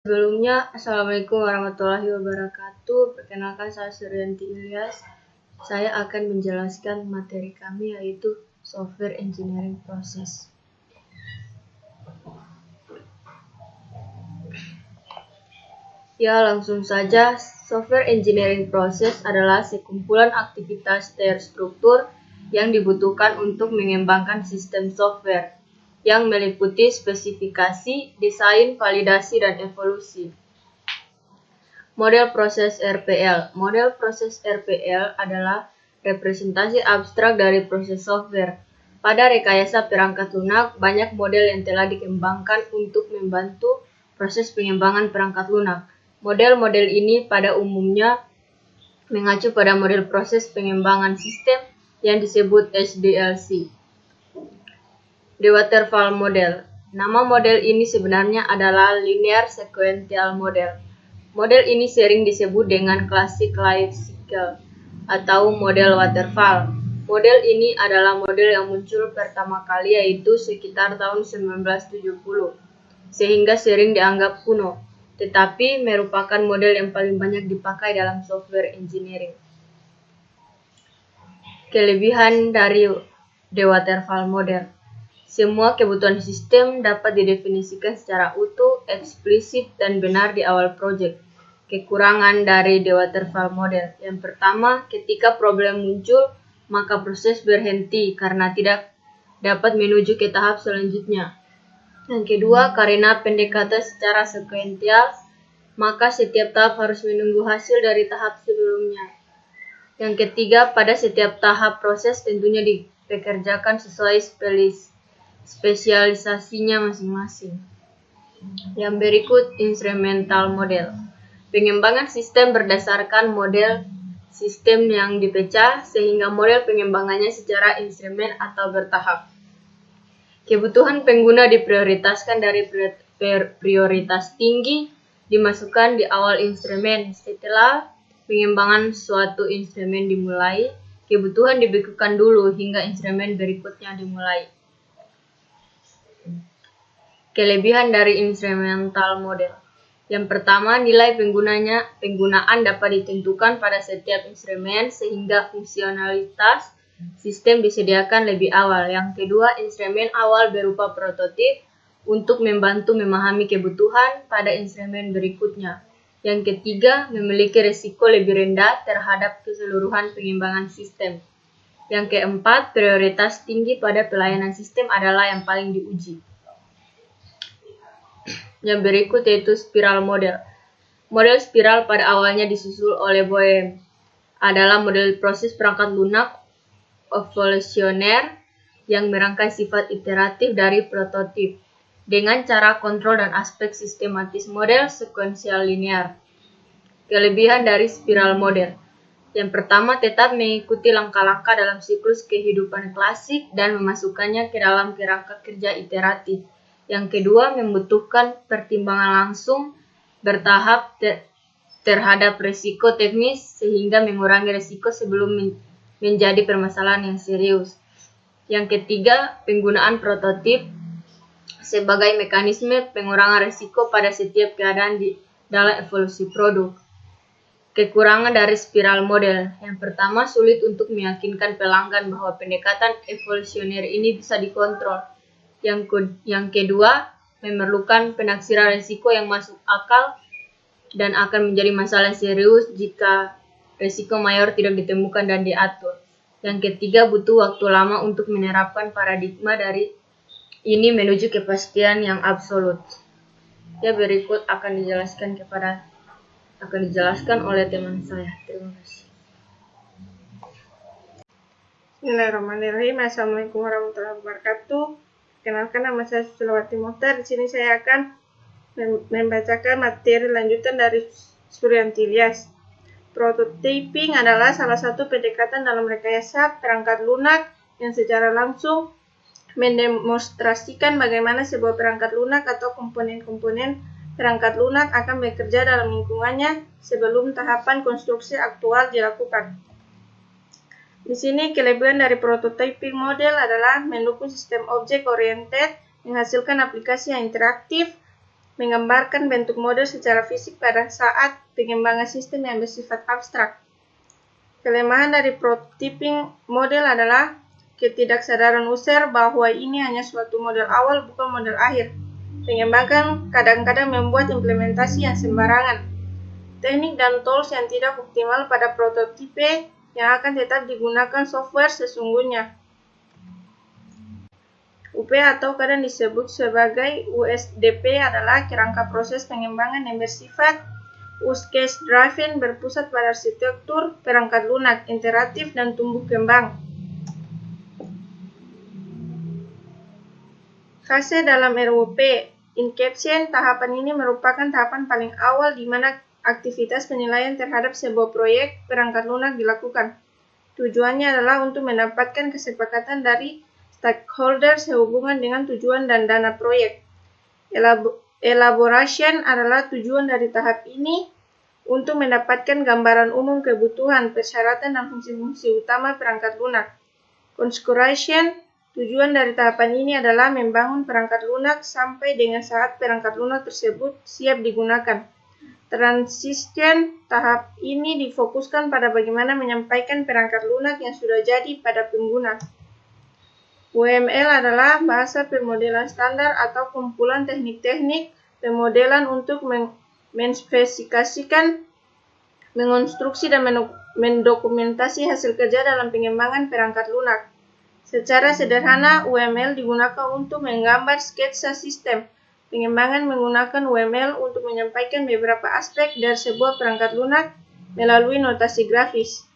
Sebelumnya, Assalamualaikum warahmatullahi wabarakatuh. Perkenalkan, saya Suryanti Ilyas. Saya akan menjelaskan materi kami, yaitu Software Engineering Process. Ya, langsung saja. Software Engineering Process adalah sekumpulan aktivitas terstruktur yang dibutuhkan untuk mengembangkan sistem software yang meliputi spesifikasi, desain, validasi, dan evolusi. Model proses RPL. Model proses RPL adalah representasi abstrak dari proses software. Pada rekayasa perangkat lunak, banyak model yang telah dikembangkan untuk membantu proses pengembangan perangkat lunak. Model-model ini pada umumnya mengacu pada model proses pengembangan sistem yang disebut SDLC. The Waterfall Model. Nama model ini sebenarnya adalah Linear Sequential Model. Model ini sering disebut dengan Classic Life Cycle atau model waterfall. Model ini adalah model yang muncul pertama kali yaitu sekitar tahun 1970, sehingga sering dianggap kuno, tetapi merupakan model yang paling banyak dipakai dalam software engineering. Kelebihan dari The Waterfall Model. Semua kebutuhan sistem dapat didefinisikan secara utuh, eksplisit, dan benar di awal proyek. Kekurangan dari The Waterfall Model. Yang pertama, ketika problem muncul, maka proses berhenti karena tidak dapat menuju ke tahap selanjutnya. Yang kedua, karena pendekatan secara sekuensial, maka setiap tahap harus menunggu hasil dari tahap sebelumnya. Yang ketiga, pada setiap tahap proses tentunya dipekerjakan sesuai spesialisasinya masing-masing. Yang berikut, instrumental model. Pengembangan sistem berdasarkan model sistem yang dipecah, sehingga model pengembangannya secara instrumen atau bertahap. Kebutuhan pengguna diprioritaskan dari prioritas tinggi, dimasukkan di awal instrumen. Setelah pengembangan suatu instrumen dimulai, kebutuhan dibekukan dulu hingga instrumen berikutnya dimulai. Kelebihan dari instrumental model. Yang pertama, nilai penggunaan dapat ditentukan pada setiap instrumen sehingga fungsionalitas sistem disediakan lebih awal. Yang kedua, instrumen awal berupa prototip untuk membantu memahami kebutuhan pada instrumen berikutnya. Yang ketiga, memiliki risiko lebih rendah terhadap keseluruhan pengembangan sistem. Yang keempat, prioritas tinggi pada pelayanan sistem adalah yang paling diuji. Yang berikut yaitu spiral model. Model spiral pada awalnya disusul oleh Boehm adalah model proses perangkat lunak evolusioner yang merangkai sifat iteratif dari prototip dengan cara kontrol dan aspek sistematis model sekuensial linear. Kelebihan dari spiral model. Yang pertama, tetap mengikuti langkah-langkah dalam siklus kehidupan klasik dan memasukkannya ke dalam kerangka kerja iteratif. Yang kedua, membutuhkan pertimbangan langsung bertahap terhadap risiko teknis sehingga mengurangi risiko sebelum menjadi permasalahan yang serius. Yang ketiga, penggunaan prototip sebagai mekanisme pengurangan risiko pada setiap keadaan di dalam evolusi produk. Kekurangan dari spiral model. Yang pertama, sulit untuk meyakinkan pelanggan bahwa pendekatan evolusioner ini bisa dikontrol. Yang kedua, memerlukan penaksiran risiko yang masuk akal dan akan menjadi masalah serius jika risiko mayor tidak ditemukan dan diatur. Yang ketiga, butuh waktu lama untuk menerapkan paradigma dari ini menuju kepastian yang absolut. Ya, berikut akan dijelaskan oleh teman saya. Terima kasih. Bismillahirrahmanirrahim. Assalamualaikum warahmatullahi wabarakatuh. Kenalkan, nama saya Sulawati Mohtar. Di sini saya akan membacakan materi lanjutan dari Suryanti Ilyas. Prototyping adalah salah satu pendekatan dalam rekayasa perangkat lunak yang secara langsung mendemonstrasikan bagaimana sebuah perangkat lunak atau komponen-komponen perangkat lunak akan bekerja dalam lingkungannya sebelum tahapan konstruksi aktual dilakukan. Di sini kelebihan dari prototyping model adalah mendukung sistem objek oriented, menghasilkan aplikasi yang interaktif, menggambarkan bentuk model secara fisik pada saat pengembangan sistem yang bersifat abstrak. Kelemahan dari prototyping model adalah ketidaksadaran user bahwa ini hanya suatu model awal, bukan model akhir. Pengembangan kadang-kadang membuat implementasi yang sembarangan. Teknik dan tools yang tidak optimal pada prototipe yang akan tetap digunakan software sesungguhnya. UP atau kadang disebut sebagai USDP adalah kerangka proses pengembangan yang bersifat use case driven, berpusat pada arsitektur perangkat lunak, iteratif, dan tumbuh kembang. Fase dalam RUP Inception, tahapan ini merupakan tahapan paling awal di mana aktivitas penilaian terhadap sebuah proyek perangkat lunak dilakukan. Tujuannya adalah untuk mendapatkan kesepakatan dari stakeholder sehubungan dengan tujuan dan dana proyek. Elaboration adalah tujuan dari tahap ini untuk mendapatkan gambaran umum kebutuhan, persyaratan, dan fungsi-fungsi utama perangkat lunak. Configuration, tujuan dari tahapan ini adalah membangun perangkat lunak sampai dengan saat perangkat lunak tersebut siap digunakan. Transition, tahap ini difokuskan pada bagaimana menyampaikan perangkat lunak yang sudah jadi pada pengguna. UML adalah bahasa pemodelan standar atau kumpulan teknik-teknik pemodelan untuk menspesifikasikan, mengonstruksi, dan mendokumentasi hasil kerja dalam pengembangan perangkat lunak. Secara sederhana, UML digunakan untuk menggambar sketsa sistem. Pengembangan menggunakan UML untuk menyampaikan beberapa aspek dari sebuah perangkat lunak melalui notasi grafis.